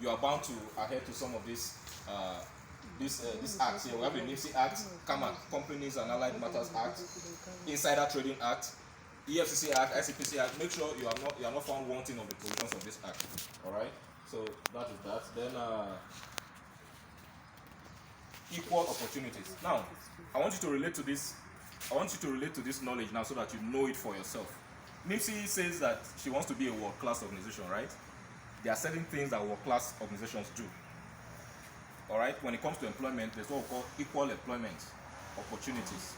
you are bound to adhere to some of these this acts here. We have the NIPSEA Act, Companies and Allied Matters Act, Insider Trading Act, EFCC Act, ICPC Act. Make sure you are not found wanting of the provisions of this act. All right. So that is that. Then equal opportunities. Now, I want you to relate to this. I want you to relate to this knowledge now so that you know it for yourself. NIPSEA says that she wants to be a world-class organization, right? There are certain things that world-class organizations do. All right. When it comes to employment, there's what we call equal employment opportunities,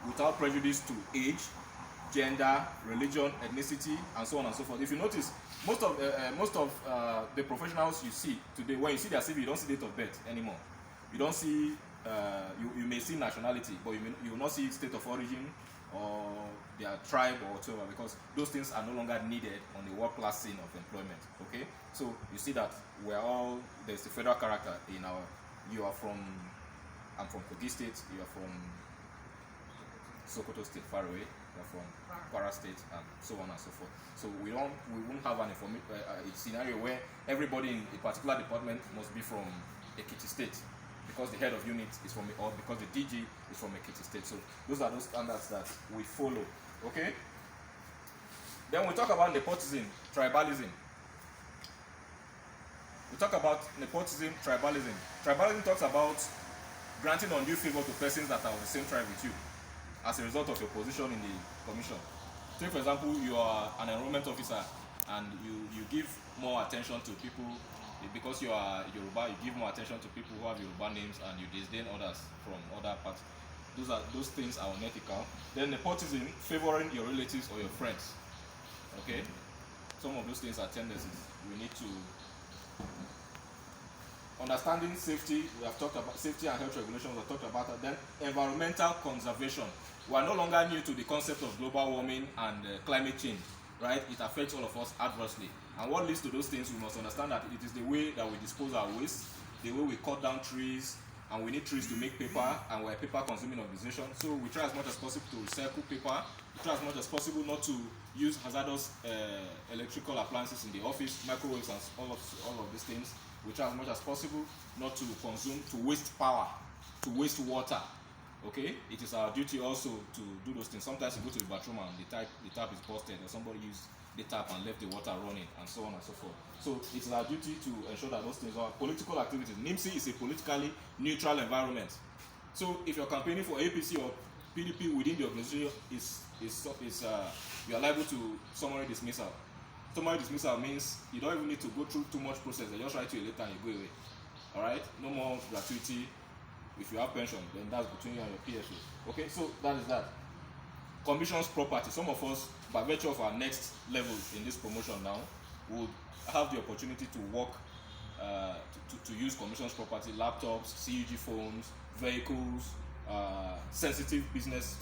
without prejudice to age, gender, religion, ethnicity, and so on and so forth. If you notice, most of the professionals you see today, when you see their CV, you don't see date of birth anymore. You don't see. You may see nationality, but you will not see state of origin or their tribe or whatever, because those things are no longer needed on the world-class scene of employment. Okay, so you see that there's the federal character in our. I'm from Kogi State. You are from Sokoto State, far away. You are from Kwara State, and so on and so forth. So we won't have a scenario where everybody in a particular department must be from Ekiti State, because the head of unit is from, or because the DG is from Ekiti State. So those are those standards that we follow. Okay. Then we talk about nepotism, tribalism. We talk about nepotism, tribalism. Tribalism talks about granting undue favor to persons that are of the same tribe with you as a result of your position in the commission. Take for example, you are an enrollment officer and you give more attention to people because you are Yoruba. You give more attention to people who have Yoruba names and you disdain others from other parts. Those things are unethical. Then nepotism, favoring your relatives or your friends. Okay, some of those things are tendencies. We need to understanding safety. We have talked about safety and health regulations. We have talked about that. Then environmental conservation. We are no longer new to the concept of global warming and climate change, right? It affects all of us adversely. And what leads to those things, we must understand that it is the way that we dispose our waste, the way we cut down trees, and we need trees to make paper, and we're a paper consuming organization. So we try as much as possible to recycle paper. We try as much as possible not to use hazardous electrical appliances in the office, microwaves, and all of these things. We try as much as possible not to consume, to waste power, to waste water. Okay, it is our duty also to do those things. Sometimes you go to the bathroom and the tap is busted, or somebody used the tap and left the water running, and so on and so forth. So it is our duty to ensure that those things are political activities. NIPSEA is a politically neutral environment. So if you're campaigning for APC or PDP within the organization, you are liable to summary dismissal. Summary dismissal means you don't even need to go through too much process. They just write you a letter and you go away. All right, no more gratuity. If you have pension, then that's between you and your PFA. Okay, so that is that. Commission's property. Some of us, by virtue of our next level in this promotion now, would have the opportunity to work, to use commission's property, laptops, CUG phones, vehicles, sensitive business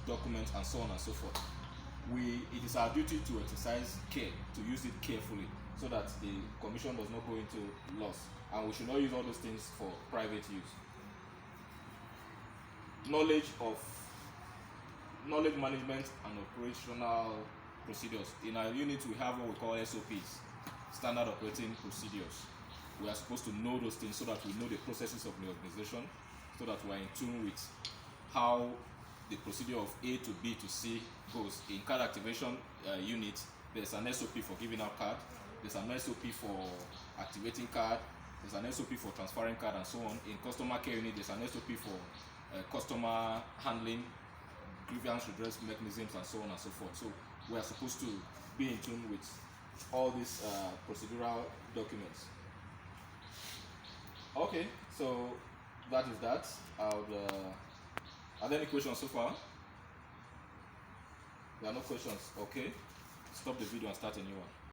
documents, and so on and so forth. It is our duty to exercise care, to use it carefully, so that the commission does not go into loss. And we should not use all those things for private use. Knowledge management and operational procedures. In our unit, we have what we call SOPs, standard operating procedures. We are supposed to know those things so that we know the processes of the organization, so that we are in tune with how the procedure of A to B to C goes. In card activation unit, there's an SOP for giving out card, there's an SOP for activating card, there's an SOP for transferring card, and so on. In customer care unit, there's an SOP for customer handling, grievance redress mechanisms, and so on and so forth. So we are supposed to be in tune with all these procedural documents. Okay, so that is that. Are there any questions so far? There are no questions. Okay, stop the video and start a new one.